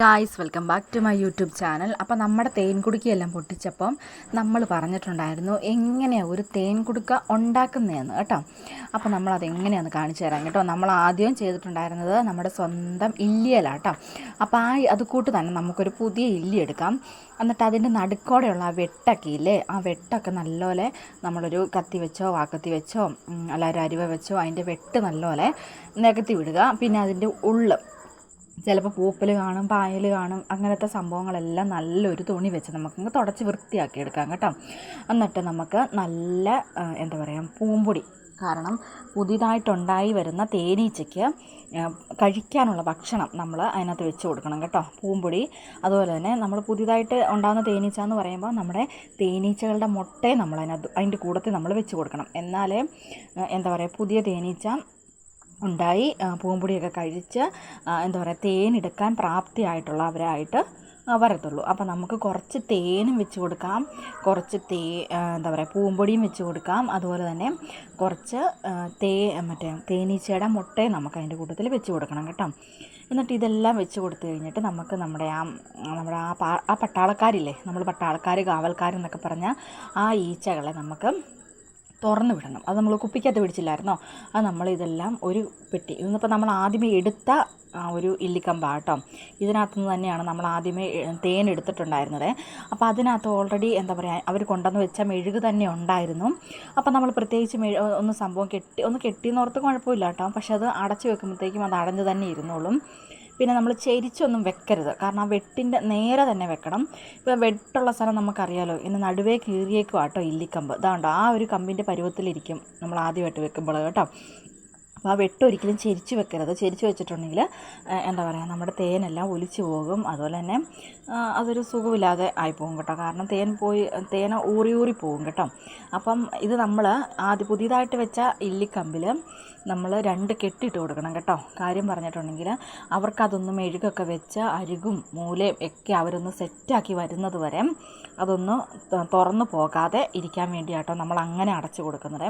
Guys welcome back to my YouTube channel. അപ്പോൾ നമ്മുടെ തേൻകുടുക്കയെല്ലാം പൊട്ടിച്ചപ്പം നമ്മൾ പറഞ്ഞിട്ടുണ്ടായിരുന്നു എങ്ങനെയാണ് ഒരു തേൻകുടുക്ക ഉണ്ടാക്കുന്നതെന്ന് കേട്ടോ. അപ്പോൾ നമ്മളത് എങ്ങനെയാണെന്ന് കാണിച്ചു തരാം കേട്ടോ. നമ്മൾ ആദ്യം ചെയ്തിട്ടുണ്ടായിരുന്നത് നമ്മുടെ സ്വന്തം ഇല്ലിയിലാണ് കേട്ടോ. അപ്പോൾ അത് കൂട്ട് തന്നെ നമുക്കൊരു പുതിയ ഇല്ലി എടുക്കാം. എന്നിട്ട് അതിൻ്റെ നടുക്കോടെയുള്ള ആ വെട്ടൊക്കെ ഇല്ലേ, ആ വെട്ടൊക്കെ നല്ലപോലെ നമ്മളൊരു കത്തി വെച്ചോ വാക്കത്തി വെച്ചോ അല്ല ഒരു അരിവ വെച്ചോ അതിൻ്റെ വെട്ട് നല്ലപോലെ നികത്തി വിടുക. പിന്നെ അതിൻ്റെ ഉള്ള് ചിലപ്പോൾ പൂപ്പൽ കാണും, പായൽ കാണും, അങ്ങനത്തെ സംഭവങ്ങളെല്ലാം നല്ലൊരു തുണി വെച്ച് നമുക്കങ്ങ് തുടച്ച് വൃത്തിയാക്കി എടുക്കാം കേട്ടോ. എന്നിട്ട് നമുക്ക് നല്ല എന്താ പറയുക പൂമ്പൊടി, കാരണം പുതിയതായിട്ടുണ്ടായി വരുന്ന തേനീച്ചയ്ക്ക് കഴിക്കാനുള്ള ഭക്ഷണം നമ്മൾ അതിനകത്ത് വെച്ച് കൊടുക്കണം കേട്ടോ. പൂമ്പൊടി, അതുപോലെ തന്നെ നമ്മൾ പുതിയതായിട്ട് ഉണ്ടാകുന്ന തേനീച്ച എന്ന് പറയുമ്പോൾ നമ്മുടെ തേനീച്ചകളുടെ മുട്ടയെ നമ്മൾ അതിൻ്റെ കൂടത്തിൽ നമ്മൾ വെച്ച് കൊടുക്കണം. എന്നാലേ എന്താ പറയുക പുതിയ തേനീച്ച ഉണ്ടായി പൂമ്പൊടിയൊക്കെ കഴിച്ച് എന്താ പറയുക തേനെടുക്കാൻ പ്രാപ്തിയായിട്ടുള്ളവരായിട്ട് വരത്തുള്ളൂ. അപ്പോൾ നമുക്ക് കുറച്ച് തേനും വെച്ച് കൊടുക്കാം, കുറച്ച് എന്താ പറയുക പൂമ്പൊടിയും വെച്ച് കൊടുക്കാം, അതുപോലെ തന്നെ കുറച്ച് തേനീച്ചയുടെ മുട്ടയും നമുക്ക് അതിൻ്റെ കൂട്ടത്തിൽ വെച്ച് കൊടുക്കണം കേട്ടോ. എന്നിട്ട് ഇതെല്ലാം വെച്ച് കൊടുത്തു കഴിഞ്ഞിട്ട് നമുക്ക് നമ്മുടെ ആ പട്ടാളക്കാരില്ലേ, നമ്മൾ പട്ടാളക്കാർ കാവൽക്കാരെന്നൊക്കെ പറഞ്ഞാൽ ആ ഈച്ചകളെ നമുക്ക് തുറന്ന് വിടണം. അത് നമ്മൾ കുപ്പിക്കകത്ത് പിടിച്ചില്ലായിരുന്നോ, അത് നമ്മൾ ഇതെല്ലാം ഒരു പെട്ടി, ഇന്നിപ്പോൾ നമ്മൾ ആദ്യമേ എടുത്ത ഒരു ഇല്ലിക്കമ്പാട്ടോ, ഇതിനകത്തുനിന്ന് തന്നെയാണ് നമ്മൾ ആദ്യമേ തേൻ എടുത്തിട്ടുണ്ടായിരുന്നത്. അപ്പോൾ അതിനകത്ത് ഓൾറെഡി എന്താ പറയുക അവർ കൊണ്ടുവന്ന് വെച്ച മെഴുക് തന്നെ ഉണ്ടായിരുന്നു. അപ്പോൾ നമ്മൾ പ്രത്യേകിച്ച് ഒന്ന് സംഭവം കെട്ടിയെന്നോർത്ത് കുഴപ്പമില്ല കേട്ടോ. പക്ഷെ അത് അടച്ചു വെക്കുമ്പോഴത്തേക്കും അത് അടഞ്ഞു തന്നെ ഇരുന്നോളും. പിന്നെ നമ്മൾ ചെരിച്ചൊന്നും വെക്കരുത്, കാരണം ആ വെട്ടിൻ്റെ നേരെ തന്നെ വെക്കണം. ഇപ്പോൾ വെട്ടുള്ള സ്ഥലം നമുക്കറിയാലോ, ഇന്ന് നടുവേ കീറിയേക്കും കേട്ടോ ഇല്ലിക്കമ്പ്. ഇതാണ്ടോ ആ ഒരു കമ്പിൻ്റെ പരുവത്തിലിരിക്കും നമ്മൾ ആദ്യമായിട്ട് വെക്കുമ്പോൾ കേട്ടോ. അപ്പോൾ ആ വെട്ടൊരിക്കലും ചെരിച്ച് വെക്കരുത്. ചെരിച്ച് വെച്ചിട്ടുണ്ടെങ്കിൽ എന്താ പറയുക നമ്മുടെ തേനെല്ലാം ഒലിച്ചു പോകും, അതുപോലെ തന്നെ അതൊരു സുഖമില്ലാതെ ആയിപ്പോകും കേട്ടോ. കാരണം തേൻ ഊറി പോകും കേട്ടോ. അപ്പം ഇത് നമ്മൾ പുതിയതായിട്ട് വെച്ച ഇല്ലിക്കമ്പിൽ നമ്മൾ 2 കെട്ടിട്ട് കൊടുക്കണം കേട്ടോ. കാര്യം പറഞ്ഞിട്ടുണ്ടെങ്കിൽ അവർക്കതൊന്ന് മെഴുകൊക്കെ വെച്ച് അരികും മൂലയും ഒക്കെ അവരൊന്ന് സെറ്റാക്കി വരുന്നത് വരെ അതൊന്ന് തുറന്നു പോകാതെ ഇരിക്കാൻ വേണ്ടിയാട്ടോ നമ്മൾ അങ്ങനെ അടച്ചു കൊടുക്കുന്നത്.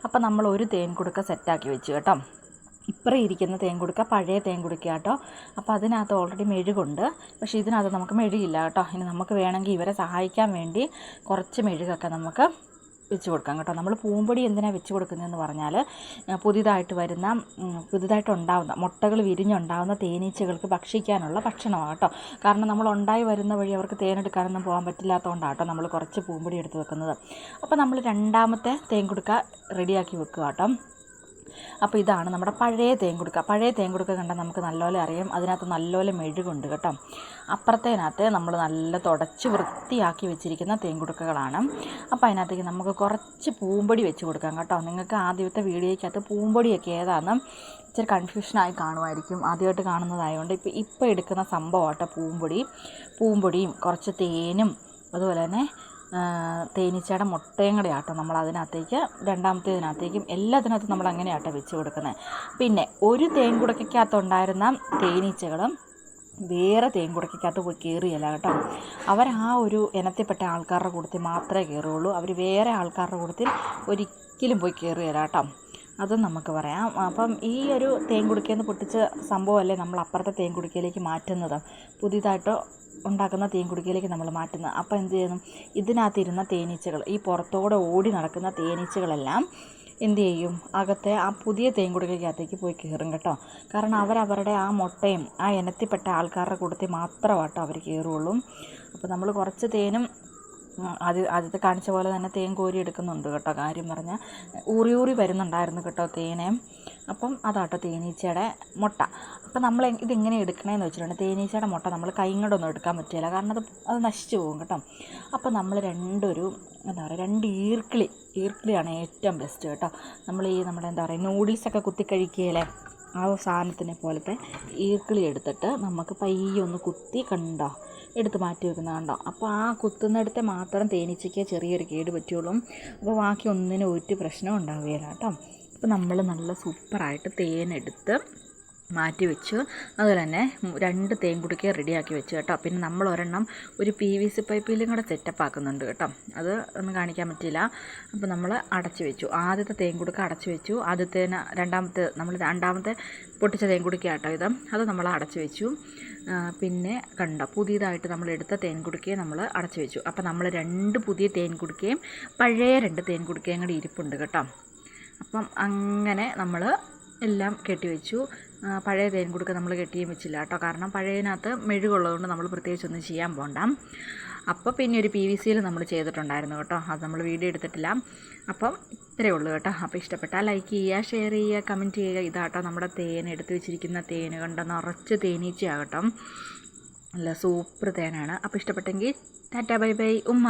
അപ്പം നമ്മൾ ഒരു തേൻകുടുക്ക സെറ്റാക്കി വെച്ചു കേട്ടോ. ഇപ്പറേ ഇരിക്കുന്ന തേൻകുടുക്ക പഴയ തേൻകുടുക്ക കേട്ടോ. അപ്പോൾ അതിനകത്ത് ഓൾറെഡി മെഴുകുണ്ട്, പക്ഷേ ഇതിനകത്ത് നമുക്ക് മെഴുകില്ല കേട്ടോ. ഇനി നമുക്ക് വേണമെങ്കിൽ ഇവരെ സഹായിക്കാൻ വേണ്ടി കുറച്ച് മെഴുകൊക്കെ നമുക്ക് വെച്ച് കൊടുക്കാം കേട്ടോ. നമ്മൾ പൂമ്പൊടി എന്തിനാണ് വെച്ച് കൊടുക്കുന്നതെന്ന് പറഞ്ഞാൽ പുതിയതായിട്ട് ഉണ്ടാകുന്ന മുട്ടകൾ വിരിഞ്ഞുണ്ടാകുന്ന തേനീച്ചകൾക്ക് ഭക്ഷിക്കാനുള്ള ഭക്ഷണമാണ് കേട്ടോ. കാരണം നമ്മൾ ഉണ്ടായി വരുന്ന വഴി അവർക്ക് തേനെടുക്കാനൊന്നും പോകാൻ പറ്റില്ലാത്തതുകൊണ്ടാണ് കേട്ടോ നമ്മൾ കുറച്ച് പൂമ്പൊടി എടുത്ത് വെക്കുന്നത്. അപ്പോൾ നമ്മൾ രണ്ടാമത്തെ തേൻകുടുക്ക റെഡിയാക്കി വെക്കുക കേട്ടോ. അപ്പോൾ ഇതാണ് നമ്മുടെ പഴയ തേൻകുടുക്ക കണ്ടാൽ നമുക്ക് നല്ലപോലെ അറിയാം, അതിനകത്ത് നല്ലപോലെ മെഴുകുണ്ട് കേട്ടോ. അപ്പുറത്തേനകത്ത് നമ്മൾ നല്ല തുടച്ച് വൃത്തിയാക്കി വെച്ചിരിക്കുന്ന തേൻകുടുക്കകളാണ്. അപ്പോൾ അതിനകത്തേക്ക് നമുക്ക് കുറച്ച് പൂമ്പൊടി വെച്ച് കൊടുക്കാം കേട്ടോ. നിങ്ങൾക്ക് ആദ്യത്തെ വീഡിയോയ്ക്കകത്ത് പൂമ്പൊടിയൊക്കെ ഏതാണെന്ന് ഇച്ചിരി കൺഫ്യൂഷനായി കാണുമായിരിക്കും, ആദ്യമായിട്ട് കാണുന്നതായതുകൊണ്ട്. ഇപ്പോൾ എടുക്കുന്ന സംഭവമാട്ടോ പൂമ്പൊടിയും കുറച്ച് തേനും അതുപോലെ തന്നെ തേനീച്ചയുടെ മുട്ടയും കൂടെ ആട്ടോ നമ്മൾ അതിനകത്തേക്ക് രണ്ടാമത്തേതിനകത്തേക്കും എല്ലാത്തിനകത്തും നമ്മൾ അങ്ങനെയാട്ടോ വെച്ച് കൊടുക്കുന്നത്. പിന്നെ ഒരു തേൻകുടക്കകത്തുണ്ടായിരുന്ന തേനീച്ചകളും വേറെ തേൻകുടക്കകത്ത് പോയി കയറിയല്ല കേട്ടോ. അവർ ആ ഒരു ഇനത്തിൽപ്പെട്ട ആൾക്കാരുടെ കൂട്ടത്തിൽ മാത്രമേ കയറുകയുള്ളൂ. അവർ വേറെ ആൾക്കാരുടെ കൂട്ടത്തിൽ ഒരിക്കലും പോയി കയറിയല്ല കേട്ടോ. അതും നമുക്ക് പറയാം. അപ്പം ഈ ഒരു തേൻകുടുക്കയിൽ നിന്ന് പൊട്ടിച്ച സംഭവമല്ലേ നമ്മൾ അപ്പുറത്തെ തേൻകുടുക്കയിലേക്ക് മാറ്റുന്നത്, പുതിയതായിട്ട് ഉണ്ടാക്കുന്ന തേൻകുടുക്കയിലേക്ക് നമ്മൾ മാറ്റുന്നത്. അപ്പോൾ എന്ത് ചെയ്യുന്നു, ഇതിനകത്തിരുന്ന തേനീച്ചകൾ, ഈ പുറത്തോടെ ഓടി നടക്കുന്ന തേനീച്ചകളെല്ലാം എന്ത് ചെയ്യും, അകത്തെ ആ പുതിയ തേൻകുടുക്കകത്തേക്ക് പോയി കയറും കേട്ടോ. കാരണം അവരവരുടെ ആ മുട്ടയും ആ ഇനത്തിൽപ്പെട്ട ആൾക്കാരുടെ കൂട്ടത്തിൽ മാത്രമാട്ടോ അവർ കയറുള്ളൂ. അപ്പോൾ നമ്മൾ കുറച്ച് തേനും ആദ്യത്തെ കാണിച്ച പോലെ തന്നെ തേൻ കോരി എടുക്കുന്നുണ്ട് കേട്ടോ. കാര്യം പറഞ്ഞാൽ ഊറി വരുന്നുണ്ടായിരുന്നു കേട്ടോ തേനെ. അപ്പം അതാട്ടോ തേനീച്ചയുടെ മുട്ട. അപ്പം നമ്മൾ ഇതെങ്ങനെ എടുക്കണമെന്ന് വെച്ചിട്ടുണ്ടെങ്കിൽ തേനീച്ചയുടെ മുട്ട നമ്മൾ കൈ കൊണ്ടൊന്നും എടുക്കാൻ പറ്റില്ല, കാരണം അത് നശിച്ചു പോകും കേട്ടോ. അപ്പോൾ നമ്മൾ രണ്ട് ഈർക്കിളിയാണ് ഏറ്റവും ബെസ്റ്റ് കേട്ടോ. നമ്മൾ നമ്മുടെ എന്താ പറയുക നൂഡിൽസൊക്കെ കുത്തി കഴിക്കുകയില്ലേ, ആ സാധനത്തിനെ പോലത്തെ ഈർക്കിളി എടുത്തിട്ട് നമുക്ക് പയ്യെ ഒന്ന് കുത്തി കണ്ടോ എടുത്ത് മാറ്റി വെക്കുന്നത് കണ്ടോ. അപ്പോൾ ആ കുത്തുന്നിടത്തെ മാത്രം തേനീച്ചയ്ക്ക് ചെറിയൊരു കേട് പറ്റുള്ളൂ. അപ്പോൾ ബാക്കി ഒന്നിനും ഒരു പ്രശ്നം ഉണ്ടാവുകയില്ല കേട്ടോ. അപ്പോൾ നമ്മൾ നല്ല സൂപ്പറായിട്ട് തേനെടുത്ത് മാറ്റി വെച്ചു. അതുപോലെ തന്നെ 2 തേൻ കുടുക്ക റെഡിയാക്കി വെച്ചു കേട്ടോ. പിന്നെ നമ്മൾ ഒരെണ്ണം ഒരു PVC പൈപ്പിലും കൂടെ സെറ്റപ്പ് ആക്കുന്നുണ്ട് കേട്ടോ. അത് ഒന്നും കാണിക്കാൻ പറ്റില്ല. അപ്പോൾ നമ്മൾ അടച്ചു വെച്ചു. ആദ്യത്തെ തേൻ കുടുക്ക അടച്ചു വെച്ചു. രണ്ടാമത്തെ പൊട്ടിച്ച തേൻ കുടുക്ക കേട്ടോ ഇത്. അത് നമ്മൾ അടച്ചു വെച്ചു. പിന്നെ കണ്ടോ, പുതിയതായിട്ട് നമ്മൾ എടുത്ത തേൻ കുടുക്കയെ നമ്മൾ അടച്ചു വെച്ചു. അപ്പോൾ നമ്മൾ 2 പുതിയ തേൻ കുടുക്കയും പഴയ 2 തേൻ കുടുക്കയും കൂടി ഇരിപ്പുണ്ട് കേട്ടോ. അപ്പം അങ്ങനെ നമ്മൾ എല്ലാം കെട്ടിവെച്ചു. പഴയ തേൻ കുടുക്ക നമ്മൾ കെട്ടിയും വെച്ചില്ല കേട്ടോ. കാരണം പഴയതിനകത്ത് മെഴുകുള്ളതുകൊണ്ട് നമ്മൾ പ്രത്യേകിച്ചൊന്നും ചെയ്യാൻ പോകണ്ട. അപ്പോൾ പിന്നെ ഒരു PVCയിൽ നമ്മൾ ചെയ്തിട്ടുണ്ടായിരുന്നു കേട്ടോ. അത് നമ്മൾ വീഡിയോ എടുത്തിട്ടില്ല. അപ്പം ഇത്രയേ ഉള്ളൂ കേട്ടോ. അപ്പോൾ ഇഷ്ടപ്പെട്ടാൽ ലൈക്ക് ചെയ്യുക, ഷെയർ ചെയ്യുക, കമൻറ്റ് ചെയ്യുക. ഇതാട്ടോ നമ്മുടെ തേൻ, എടുത്ത് വെച്ചിരിക്കുന്ന തേൻ കണ്ടോ, നിറച്ച് തേനീച്ചയാകട്ടോ. നല്ല സൂപ്പർ തേനാണ്. അപ്പോൾ ഇഷ്ടപ്പെട്ടെങ്കിൽ ടാറ്റ ബൈ ബൈ ഉമ്മ.